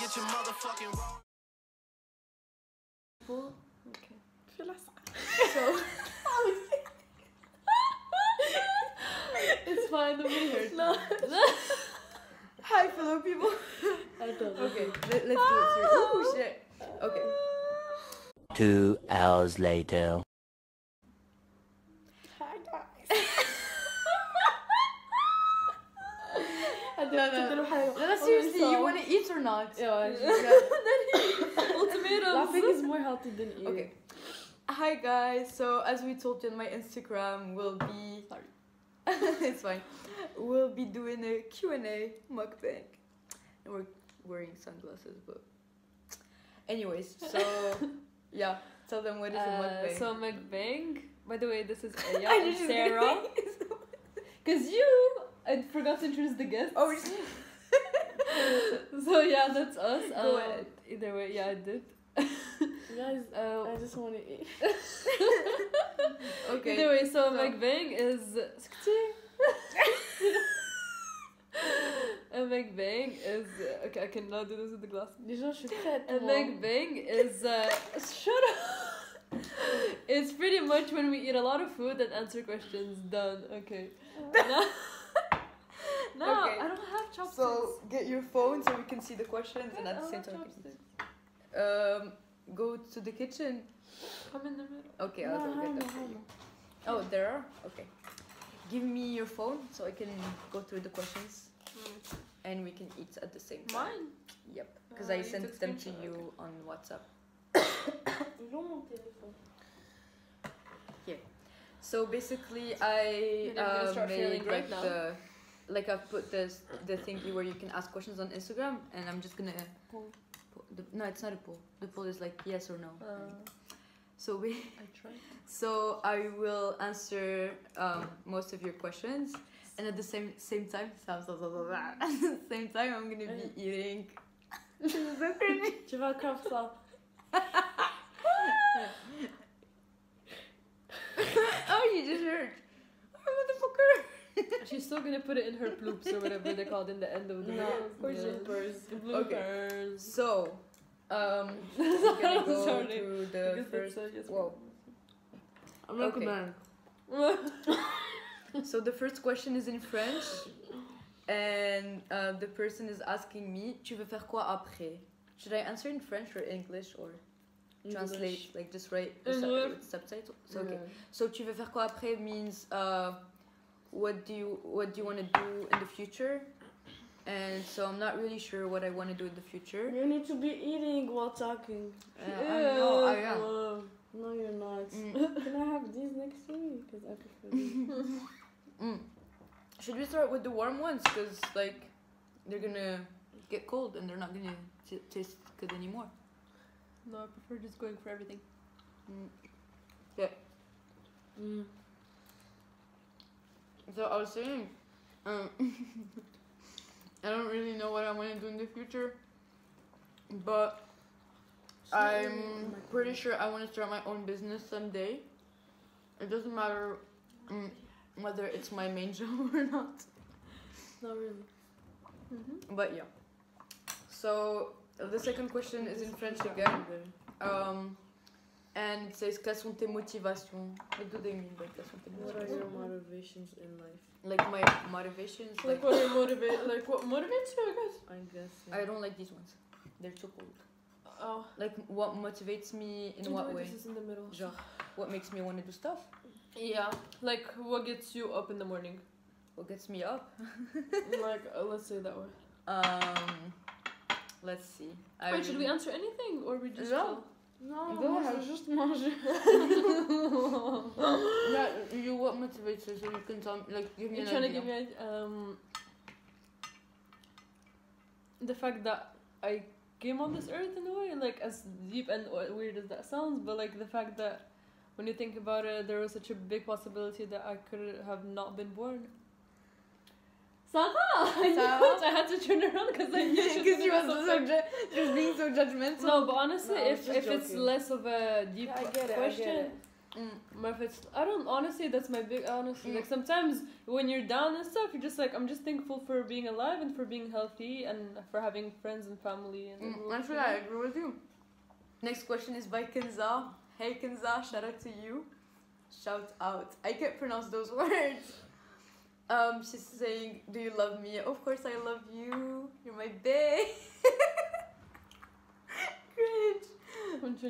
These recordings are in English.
get your motherfucking roll. Okay. So It's fine, nobody hurt. no. Hi, fellow people. I don't. Okay, let's do it. Oh shit. Okay. 2 hours later. Hi guys. No, seriously, you want to eat or not? Yeah, Ultimatums. laughing is more healthy than eating. Okay. Hi guys. So as we told you on my Instagram, we'll be it's fine. We'll be doing a Q&A mukbang. And we're wearing sunglasses, but anyways, so yeah, tell them what is a mukbang. So Mkbang. By the way, this is Aya I and just Sarah. Cause I forgot to introduce the guests. Oh, so yeah, that's us. Go ahead. Either way, yeah, I did. Guys, I just want to eat. Okay. Either way, so Mkbang is. A Mkbang is okay. I cannot do this with the glass. Déjà, je suis prête. A Mkbang is shut up. It's pretty much when we eat a lot of food and answer questions. Done. Okay. No, Okay. I don't have chopsticks. So get your phone so we can see the questions and at the same time. Go to the kitchen. Come in the middle. Okay, I'll go get them for you. Oh, there are? Okay. Give me your phone so I can go through the questions and we can eat at the same time. Mine? Yep, because I you sent took them to screenshot, you on WhatsApp. Ils ont mon téléphone. So basically, I And I'm gonna start made feeling like great now. I've put the thingy where you can ask questions on Instagram, and I'm just gonna Poll. no, it's not a poll. The poll is like yes or no. So I tried. So I will answer most of your questions, and at the same time, at the same time, I'm gonna be eating. Tu vas faire ça. Oh, you just heard, motherfucker. She's still gonna put it in her bloops or whatever they're called in the end of the No, videos. or Yes. bloopers. Bloopers. So, we're gonna go Sorry. through the first. Whoa. I'm not Okay. man. So the first question is in French, and the person is asking me, "Tu veux faire quoi après?" Should I answer in French or English or translate? Like just write the with subtitles. So okay. So "Tu veux faire quoi après" means what do you want to do in the future? And so I'm not really sure what I want to do in the future. You need to be eating while talking. I know, I am. No, you're not. Can I have these next to me? Because I prefer these. Should we start with the warm ones? Because like they're gonna get cold and they're not gonna taste good anymore. No, I prefer just going for everything. Yeah. So I was saying, I don't really know what I want to do in the future, but I'm pretty sure I want to start my own business someday. It doesn't matter whether it's my main job or not. Not really. But yeah. So the second question is in French again. And it says, quelles sont tes motivations? What do they mean by quelles sont tes What are motivations? your motivations in life? Like my motivations? Like what motivates you, I guess? I guess. I don't like these ones. They're too cold. Oh. Like what motivates me in what way? This is in the middle. Genre, what makes me want to do stuff? Yeah. Like what gets you up in the morning? What gets me up? Like let's say that way. Let's see. Wait, should we answer anything or we just? No. No, Go moi, ahead. je veux juste manger. Yeah, you what motivates you? So you can tell me, like, give me You're an trying to idea. give me the fact that I came on this earth in a way, like as deep and weird as that sounds, but like the fact that when you think about it, there was such a big possibility that I could have not been born. Sarah! I had to turn around because I knew she Because was being so judgmental. No, but honestly, No, I was if just it's joking. less of a deep Yeah, I get it, I question, get it. But if it's, I don't, honestly, that's my big, honestly, like sometimes when you're down and stuff, you're just like, I'm just thankful for being alive and for being healthy and for having friends and family. And Actually, I agree with you. Next question is by Kenza. Hey Kenza, shout out to you. Shout out. I can't pronounce those words. She's saying, do you love me? Of course I love you. You're my bae. Cringe.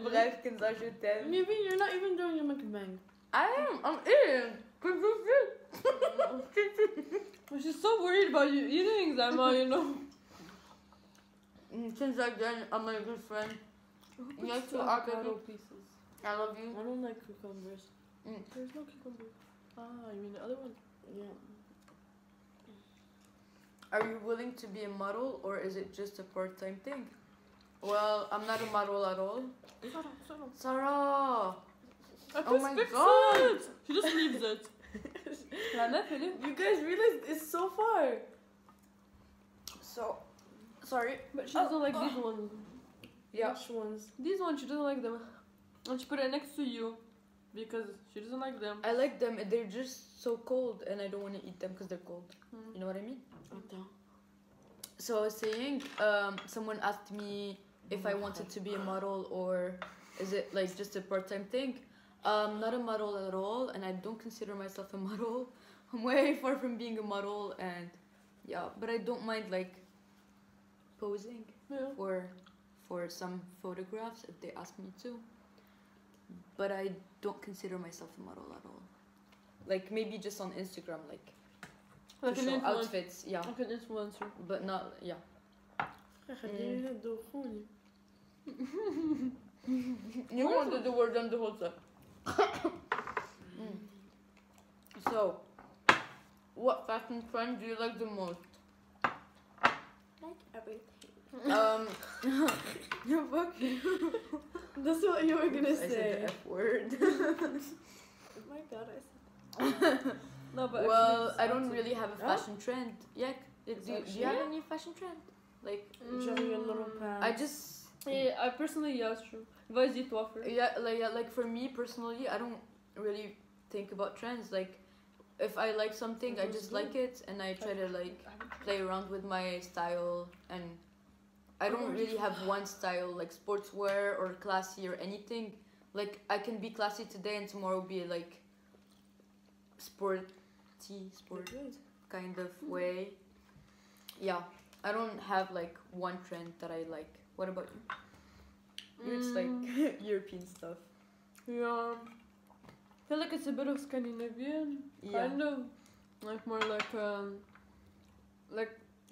Bref, Kenza, je t'aime. Maybe you're not even doing a mukbang. I am. I'm eating. But she's so worried about you eating, Zama, you know. Kenza again, I'm my good friend. Yes, to avocado pieces. I love you. I don't like cucumbers. There's no cucumber. Ah, you mean the other one? Yeah. Are you willing to be a model or is it just a part-time thing? Well, I'm not a model at all. Sarah! Oh my god! It. She just leaves it. You guys realize it's so far. So, sorry. But she doesn't like these ones. Yeah. Which ones? These ones, she doesn't like them. And she put it next to you because she doesn't like them. I like them. They're just so cold and I don't want to eat them because they're cold. You know what I mean? So I was saying, someone asked me if I wanted to be a model or is it like just a part-time thing. Not a model at all, and I don't consider myself a model. I'm way far from being a model, and yeah, but I don't mind like posing for some photographs if they ask me to. But I don't consider myself a model at all. Like maybe just on Instagram, like Like to an show influencer. outfits, yeah, Like an influencer. but not You wanted the word on the whole time. So, what fashion trend do you like the most? Like everything. You're fucking. That's what you were gonna I said say. the F word. Oh my god, I said. No, but Well, actually I don't it's really have a fashion trend. Yeah, do you have any fashion trend? Like, Showing your little pants. I just. Yeah, I personally, yeah, it's true. Vas-y, toi first. Like for me personally, I don't really think about trends. Like, if I like something, I just like it, and I try to like play around with my style. And I don't really have one style, like sportswear or classy or anything. Like, I can be classy today and tomorrow be like sport kind of way. Yeah, I don't have like one trend that I like. What about you? It's like European stuff. Yeah. I feel like it's a bit of Scandinavian. Yeah. Kind of. Like more like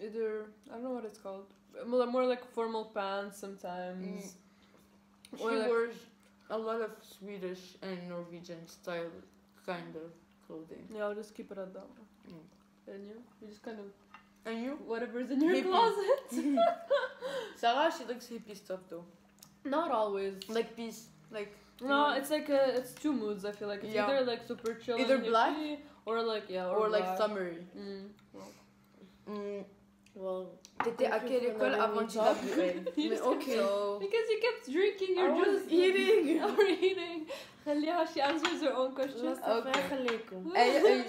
either, I don't know what it's called. More like formal pants sometimes. She Or like, wears a lot of Swedish and Norwegian style kind of clothing. yeah, I'll just keep it at that. And you? You just kind of, And you? whatever's in your Hippie. closet. Sarah, she likes hippie stuff though. Not always. Like peace. Like No, it's like it's two moods. I feel like it's Yeah. either like super chill, Either and black hippie, or like or like black. summery. Well, T'étais à thank you quelle for école letting avant me talk. JWA? You just kept- So Because you kept drinking your I was juice. eating. Or eating. And yeah, she answers her own questions.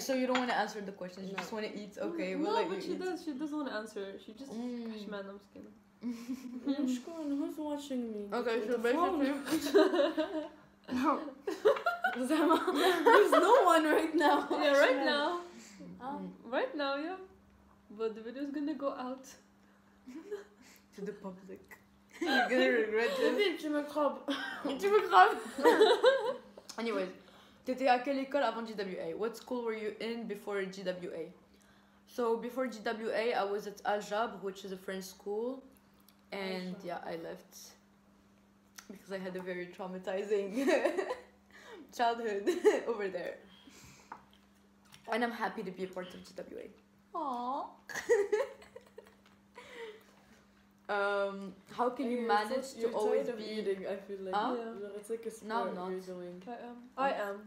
So you don't want to answer the questions, you No. just want to eat. Okay, we'll No, let but you she eat. does. She doesn't want to answer. She just. Man, I'm just kidding. Who's watching me? Okay, so The phone. basically, There's no one right now. Yeah, right now. Oh. Right now, yeah. But the video's gonna go out. to the public. You're gonna regret this. Vite, tu me crabes. Tu me craves. Anyways, t'étais à quelle école avant GWA? What school were you in before GWA? So before GWA, I was at Al Jab, which is a French school, and yeah, I left because I had a very traumatizing childhood over there. And I'm happy to be a part of GWA. Aww. How can you manage to always be eating? I feel like Huh? it's like a sport No, I'm not. you're doing. I am.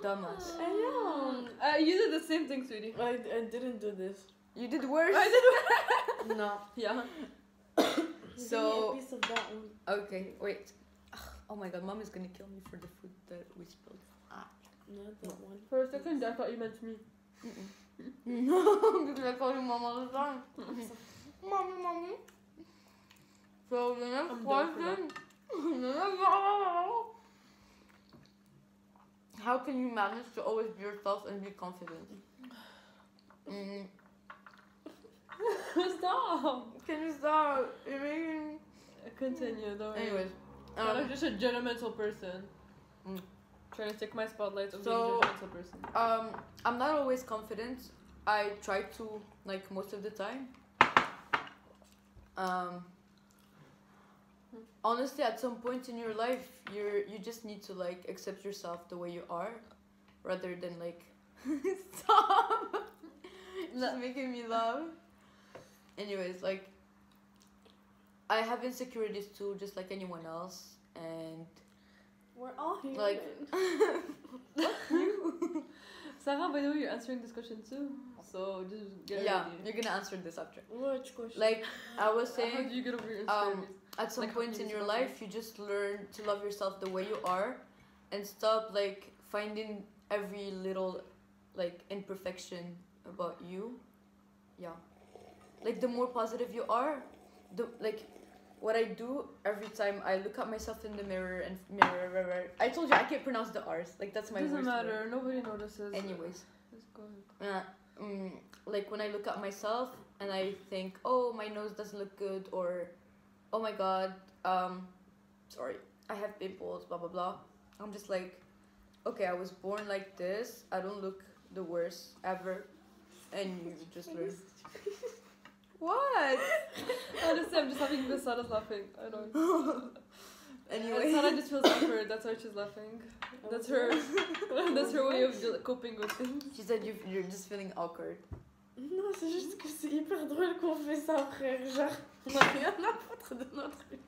dumbass? I know. You did the same thing, sweetie. I didn't do this. You did worse. I No. Yeah. So Give me a piece of that one. okay, wait. Oh my god, mom is gonna kill me for the food that we spilled. Not that one. For a second, I thought you meant me. No, because I call you mom all the time. Mommy. So the next I'm down for question. How can you manage to always be yourself and be confident? Stop! Can you stop? You're making... Continue, don't worry. Anyways. I'm just a judgmental person. Mm. Trying to take my spotlight of So, being a judgmental person. I'm not always confident. I try to, like, most of the time. Honestly, at some point in your life, you just need to, like, accept yourself the way you are, rather than, like, stop. Just making me laugh. Anyways, like, I have insecurities too, just like anyone else, and We're all human. like, Sarah, by the way, you're answering this question too. So just get yeah, ready. you're gonna answer this after. Which question? Like, I was How saying, do you get over your insecurities? at some Like, how point do you in your respond? life, you just learn to love yourself the way you are, and stop like finding every little like imperfection about you. Yeah, like the more positive you are, the like. What I do every time I look at myself in the mirror and I told you I can't pronounce the R's. Like that's my Doesn't worst matter. word. Nobody notices. Anyways, Just go ahead. like when I look at myself and I think, oh, my nose doesn't look good, or oh my god, sorry, I have pimples, blah blah blah. I'm just like, okay, I was born like this. I don't look the worst ever, and you just learn. What? Honestly, I'm just having this. Sarah's laughing. I don't. Anyway. Sarah just feels awkward. That's why she's laughing. That's her. That's her way of coping with things. She said you're just feeling awkward. Non, c'est juste que c'est hyper drôle qu'on fait ça, frère. Genre, on a rien à foutre de notre vie.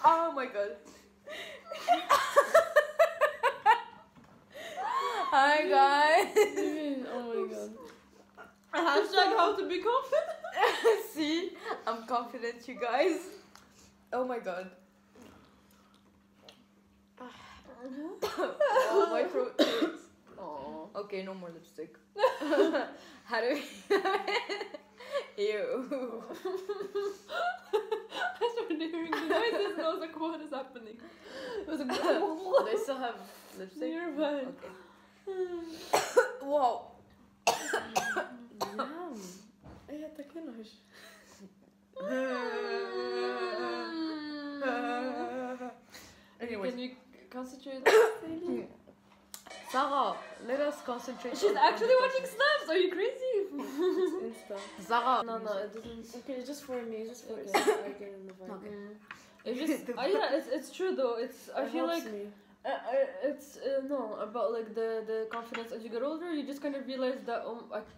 Oh my god. Hi guys. Oh my god. Hashtag how to be confident. See, I'm confident, you guys. Oh my god. Oh, my throat hurts. Aww. Okay, no more lipstick. How do we... Ew. I started hearing the noises and I was like, what is happening? It was like, Do they still have lipstick? You're fine. Okay. Wow. Yum. Ai, até que nojo. Anyways. Can you concentrate? Sarah, let us concentrate. She's on actually the watching question. snaps. Are you crazy? Insta. Sarah. No, it doesn't. Okay, just for me, just for Okay. so I get in the vibe. Okay. It's just, yeah, it's true though. It's I It feel helps like me. it's no about like the confidence as you get older. You just kind of realize that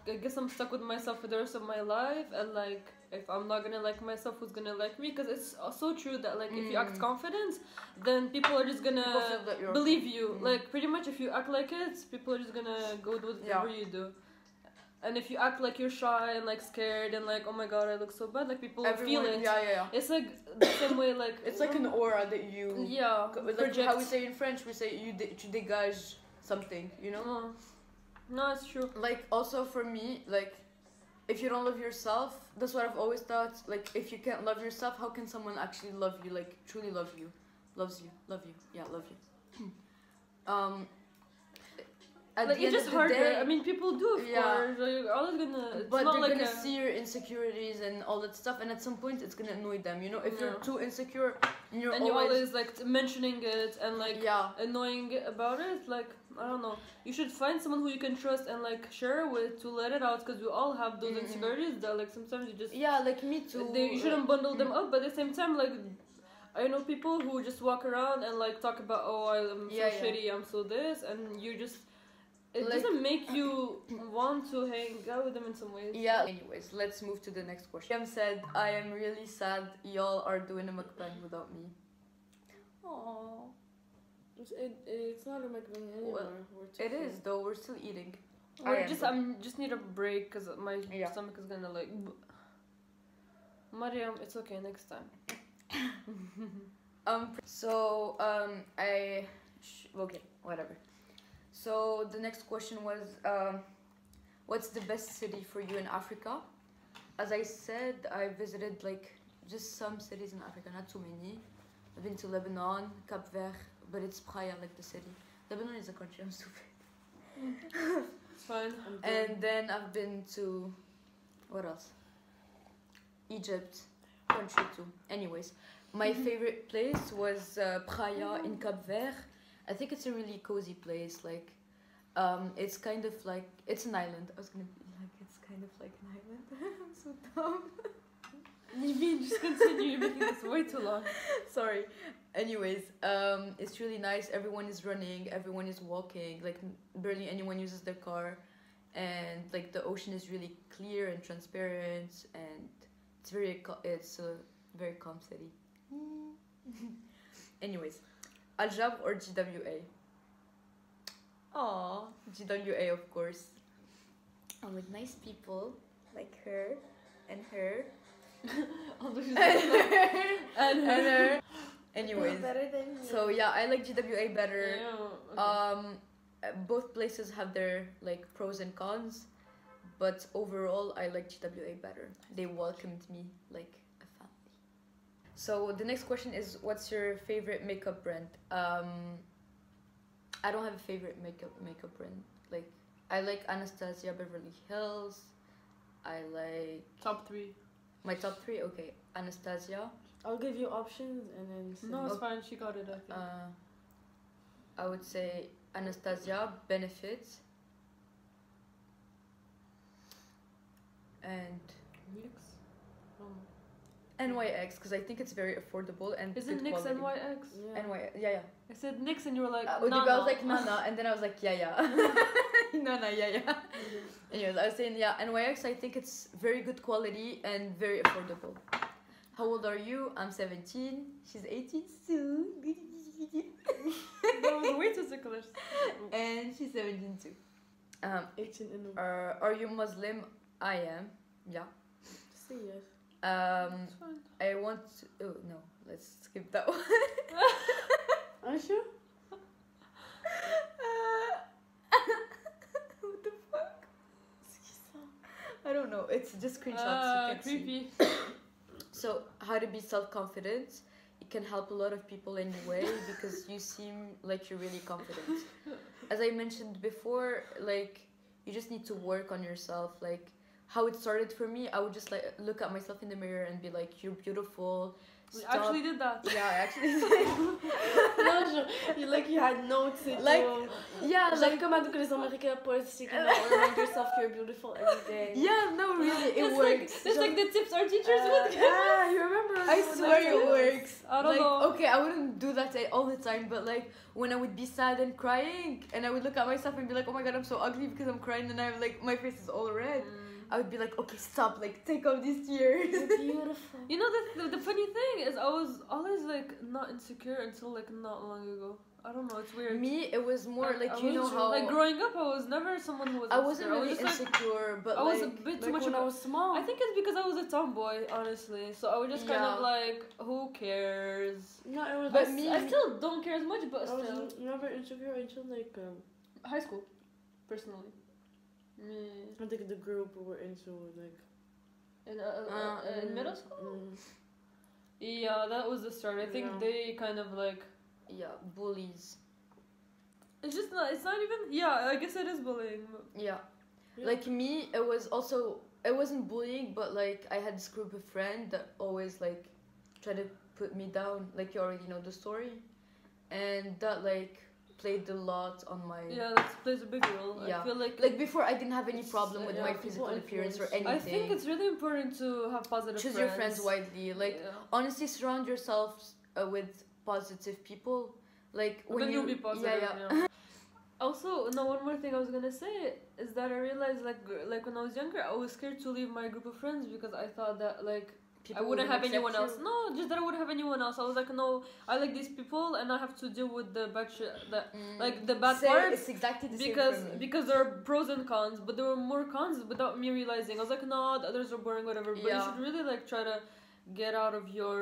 I guess I'm stuck with myself for the rest of my life, and like if I'm not gonna like myself, who's gonna like me? Because it's so true that like if you act confident, then people are just People gonna feel that you're believe you. Mm. Like pretty much if you act like it, people are just gonna go with whatever you do. And if you act like you're shy and like scared and like oh my god I look so bad, like people will feel it. Yeah. It's like the same way like It's like an aura that you. yeah Like project. how we say in French, we say tu dégages something, you know? No, it's true. Like also for me, like if you don't love yourself, that's what I've always thought. Like if you can't love yourself, how can someone actually love you? Like truly love you, love you, yeah, love you. At Like the it's end just of the harder. day, I mean, people do of Yeah. course. Like, you're always gonna. It's but not they're like gonna see your insecurities and all that stuff, and at some point it's gonna annoy them. You know, if you're Yeah. too insecure, and you're and you're always like mentioning it and like yeah. annoying about it. Like I don't know. You should find someone who you can trust and like share with to let it out because we all have those Mhm. insecurities that like sometimes you just Yeah, like me too. you shouldn't bundle them up, but at the same time like. I know people who just walk around and like talk about I'm so Yeah, yeah. shitty, I'm so this, and you just it Like- doesn't make you want to hang out with them in some ways. Yeah. Anyways, let's move to the next question. Em said, I am really sad y'all are doing a mukbang without me. Aww. It's not a Mkbang anymore. Well, We're too It full. is though, we're still eating. We're just need a break because my Yeah. stomach is gonna like. Mariam, it's okay next time. Okay, whatever. So the next question was, what's the best city for you in Africa? As I said, I visited like just some cities in Africa, not too many. I've been to Lebanon, Cap Vert, but it's Praia, like the city. Lebanon is a country, I'm stupid. It's fine. And then I've been to, what else? Egypt, country too. Anyways, my favorite place was Praia in Cap Vert. I think it's a really cozy place. Like, it's kind of like, it's an island. I was gonna be like, it's kind of like an island. I'm so dumb. You mean just continue? You're making this way too long. Sorry. Anyways, it's really nice. Everyone is running. Everyone is walking. Like, barely anyone uses their car. And like the ocean is really clear and transparent, and it's a very calm city. Anyways, Aljab or GWA? Aw, GWA of course. I'm like nice people, like her and her Although she's and her. Anyways, Better than me. so yeah, I like GWA better. Yeah, okay. Both places have their like pros and cons, but overall I like GWA better. They welcomed me like a family. So the next question is, what's your favorite makeup brand? I don't have a favorite makeup brand. Like, I like Anastasia Beverly Hills. I like Top 3. my top 3. Okay, Anastasia. I'll give you options and then say. No, it's fine. She got it, I think. I would say Anastasia, Benefit, and Nix? NYX, because I think it's very affordable and Is it good Nix quality. NYX? Yeah. Yeah. I said Nix and you were like, I Nana. was like Nana, and then I was like yeah. Nana, yeah. Anyways, I was saying yeah, NYX. I think it's very good quality and very affordable. How old are you? I'm 17. She's 18 soon. That was way too ticklish. And she's 17 too. 18 in the. Are you Muslim? I am. Yeah. Say yes. It's fine. I want to, oh no, let's skip that one. Are you sure? What the fuck? I don't know. It's just screenshots. You can see. Creepy. So, how to be self-confident? It can help a lot of people anyway because you seem like you're really confident. As I mentioned before, like you just need to work on yourself. Like how it started for me, I would just like look at myself in the mirror and be like, "You're beautiful." We Stop. actually did that. Yeah, I actually did. No, you had notes et Like, tout. yeah, Genre comme à les Américains politiques, remind yourself you're beautiful every day. yeah, no, really, it It's works. It's like the tips our teachers would give. You remember? I swear it works. I don't like, know. okay, I wouldn't do that all the time, but like when I would be sad and crying, and I would look at myself and be like, oh my god, I'm so ugly because I'm crying, and I'm like, my face is all red. I would be like, okay, stop, like take off these tears. You're beautiful. You know, the funny thing is I was always like not insecure until like not long ago. I don't know, it's weird. Me, it was more like I you know was- how like growing up I was never someone who was I wasn't insecure. really I was just, like, insecure, but I was a like bit too Like much when of I a- was small. I think it's because I was a tomboy, honestly. So I was just kind of Yeah. like, who cares? No, it was. But I still don't care as much, but I still. was never insecure until like High school, personally. I think the group we were into like. In middle school? Mm. Yeah, that was the start. I think Yeah. they kind of like. yeah, bullies. It's just not. It's not even. Yeah, I guess it is bullying. Yeah. Yeah. Like me, it was also, it wasn't bullying, but like I had this group of friends that always like try to put me down. Like you already know the story, and that like played a lot on my. Yeah, that plays a big role. Yeah. I feel like. Like before, I didn't have any It's, problem with yeah, my people physical appearance or influence. anything. I think it's really important to have positive choose friends. your friends widely. Like Yeah. honestly, surround yourself with positive people. Like when Then you, you'll be positive. yeah. Also, no, one more thing I was gonna say is that I realized like when I was younger, I was scared to leave my group of friends because I thought that like I wouldn't have anyone else. No, just that I wouldn't have anyone else. I was like, no, I like these people and I have to deal with the bad shit, like the bad parts. It's exactly the because same for me. because there are pros and cons, but there were more cons without me realizing. I was like, no, the others are boring, whatever. But you should really like try to get out of your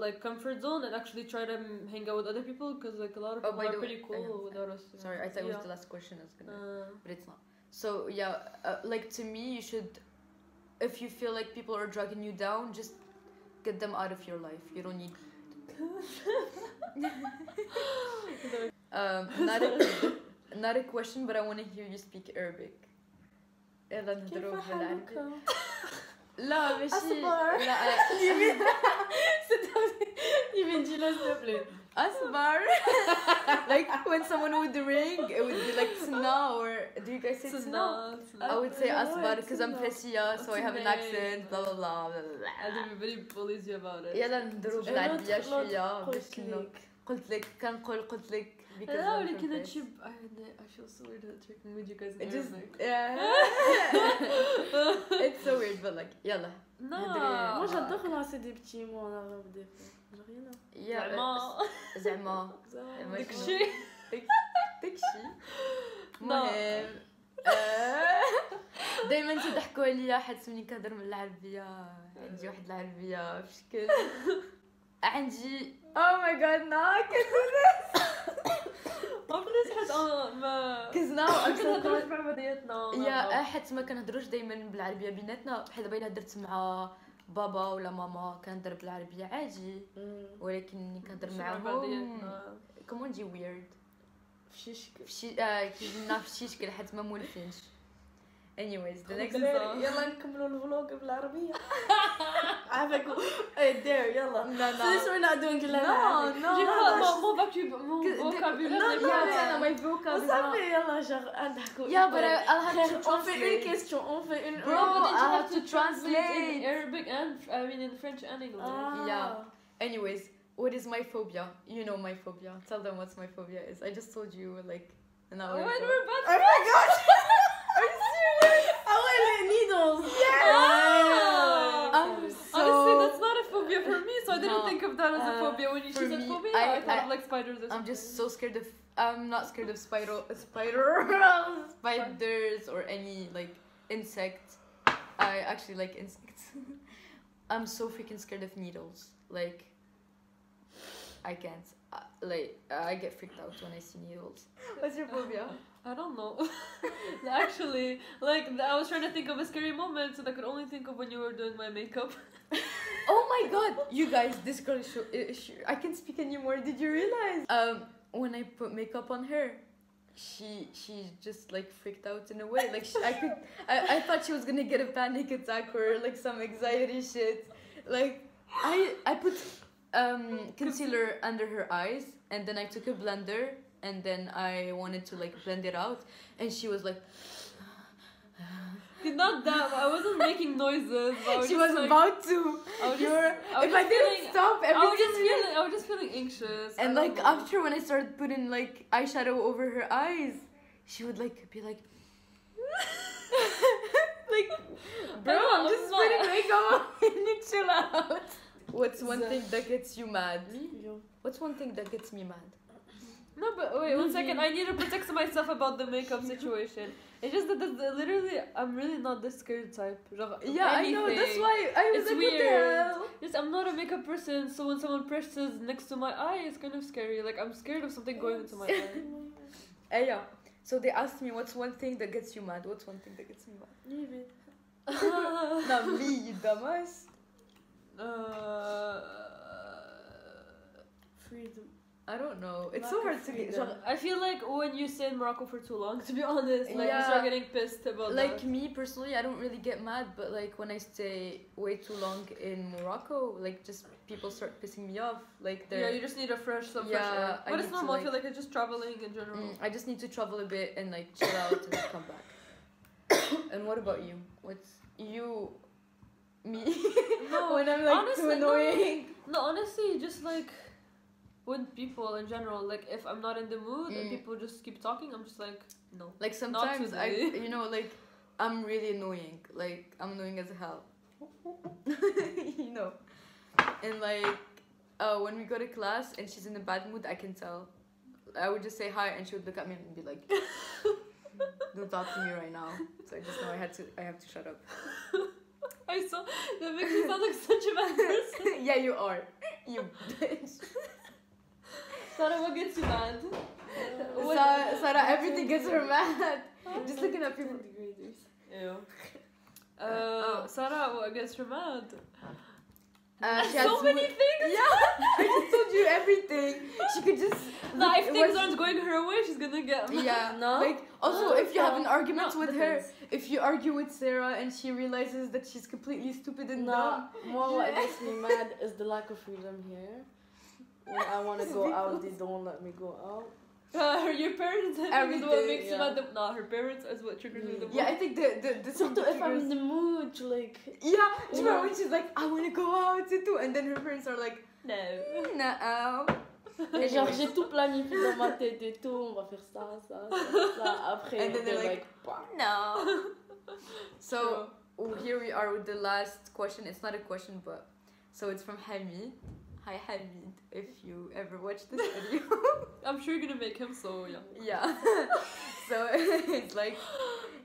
like comfort zone and actually try to hang out with other people because like a lot of people are pretty cool without us. Sorry, I thought it was the last question I was gonna, but it's not. So yeah, like to me, you should, if you feel like people are dragging you down, just get them out of your life. You don't need. Not a question, but I want to hear you speak Arabic. يلا نهضروا بالعربي. لا ماشي. أصبر. Even Gila, s'il te plaît. Asbar. Like when someone would ring, it would be like Sna, or do you guys say Sna? I would say Asbar because I'm Persia, so I have an accent. Blah blah blah blah blah. And everybody bullies you about it. يلا نهضروا بالعربية شوية باش قلت لك كنقول قلت لك. لا ولكن هادشي I feel so weird talking with you guys in Arabic. It's so weird, but like يلا. No. Moi j'adore lancer des petits mots en arabe des fois. J'ai rien à زعما داكشي داكشي المهم دايما تضحكوا عليا حيت ملي كنهضر من العربيه عندي واحد العربيه بشكل عندي oh my god no بليز حيت ما كزنا كنهضروش بعربيتنا يا حيت ما كنهضروش دايما بالعربيه بيناتنا بحال دابا الا هضرت مع بابا ولا ماما كنهضر بالعربيه عادي ولكن ملي كنهضر معاهم كومون نجي ويرد كيجينا في شي شكل حيت ما مولفينش anyways the next يلا نكملوا الفلوق بالعربيه عافاكم دير يلا since we're not doing it مو vocabulaire my vocab صافي يلا نضحكوا yeah but I'll have to on fait une translate question on fait une bro I'll have to translate in Arabic and I mean in French and English yeah anyways what is my phobia you know my phobia tell them what my phobia is I just told you like an hour ago oh my god are you serious oh like needles I'm so honestly that's not a phobia for me so I didn't think of that as a phobia when you said phobia I thought of like spiders or something. I'm just so scared of I'm not scared of spiders or any like insects I actually like insects I'm so freaking scared of needles like I can't like I get freaked out when I see needles. What's your phobia? I don't know. Actually, like I was trying to think of a scary moment and I could only think of when you were doing my makeup. Oh my god, you guys, this girl is I can't speak anymore. Did you realize? When I put makeup on her, she just like freaked out in a way. Like I thought she was gonna get a panic attack or like some anxiety shit. Like I put concealer under her eyes and then I took a blender and then I wanted to like blend it out and she was like not that I wasn't making noises she was like, about to if I didn't stop everything I was just feeling anxious and like after when I started putting like eyeshadow over her eyes she would like be like like bro I'm just putting makeup on and chill out. What's one thing that gets you mad? What's one thing that gets me mad? No, but wait, 1 second. I need to protect myself about the makeup situation. It's just that literally, I'm really not the scared type. Yeah, I know. That's why I was it's like, weird. What the hell? Just, I'm not a makeup person, so when someone presses next to my eye, it's kind of scary. Like, I'm scared of something going into my eye. Yeah. So they asked me, what's one thing that gets you mad? What's one thing that gets me mad? leave it Not me, you dumbass. freedom I don't know. It's so hard to get. I feel like when you stay in Morocco for too long, to be honest, like you start getting pissed about like that. me personally, I don't really get mad, but like when I stay way too long in Morocco, like just people start pissing me off. Like you just need a fresh fresh air. But it's normal. I feel like it's just traveling in general. I just need to travel a bit and like chill out and come back. And what about you? What's you? Me? No, when I'm like honestly, too annoying. No, honestly, just like with people in general. Like if I'm not in the mood and Mm. people just keep talking, I'm just like, no. Like sometimes today. you know, like I'm really annoying. Like I'm annoying as hell. You know. And like when we go to class and she's in a bad mood, I can tell. I would just say hi and she would look at me and be like, don't talk to me right now. So I just know I have to shut up. I saw that makes me sound like such a bad person. Yeah, you are. You bitch. Sarah, what gets you mad? Sarah, everything gets her mad. Just looking at people. Ew. Sarah, what gets her mad? She has So many things. Yeah, I just told you everything. She could just. Nah, if things aren't going her way, she's gonna get mad. Yeah, No? like also if you have an argument No, with depends. her, if you argue with Sarah and she realizes that she's completely stupid and Nah, dumb. more what gets me mad is the lack of freedom here. When I want to go out, they don't let me go out. Your parents, I think, is what Everything, makes you yeah. mad. Nah, her parents is what triggers me the most. Yeah, I think the Surtout if I'm in the mood, like... yeah, do you remember when she's like, I want to go out too, and then her parents are like, No. no. Et genre, j'ai tout planifié dans ma tête et tout, on va faire ça, ça, ça, ça. Après, And then they're they're like, bah. no. So here we are with the last question. It's not a question, but so it's from Hamid. Hi Hamid, if you ever watch this video. I'm sure you're gonna make him so young. Yeah. So it's like,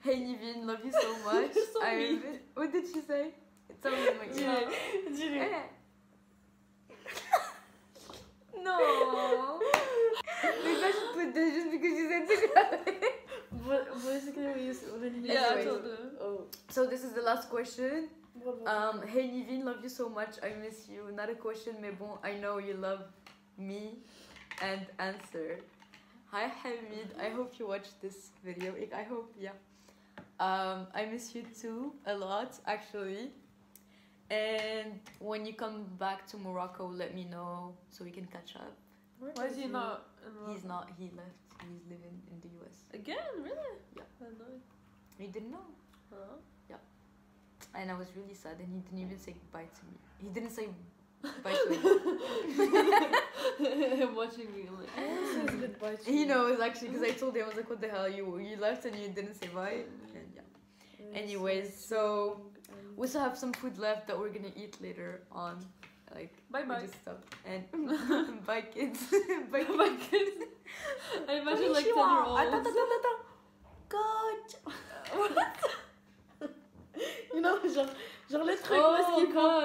hey Nivin, love you so much. You're so mean. What did she say? It's something like Eh. No. Maybe I should put this just because you said it. Basically, we used to... Yeah, I Anyways. told her. Oh. So this is the last question. Hey Nivin, love you so much. I miss you. Not a question, mais bon, I know you love me. And answer. Hi Hamid, I hope you watch this video. I hope, yeah. I miss you too a lot, actually. And when you come back to Morocco, let me know so we can catch up. Why is he not? He's not. He left. He's living in the US. Again, really? Yeah. I don't know. You didn't know. Huh? And I was really sad, and he didn't even say goodbye to me. He didn't say bye to me. I'm watching you like. Says goodbye to He you. knows actually, because I told him, I was like, "What the hell? You left and you didn't say bye." And yeah. Anyways, so we still have some food left that we're gonna eat later on. Like Bye we bye. just stopped. And bye kids. Bye My kids. I imagine like 10-year-olds. Attends. Coach. You know, genre les trucs où est-ce qu'ils vont.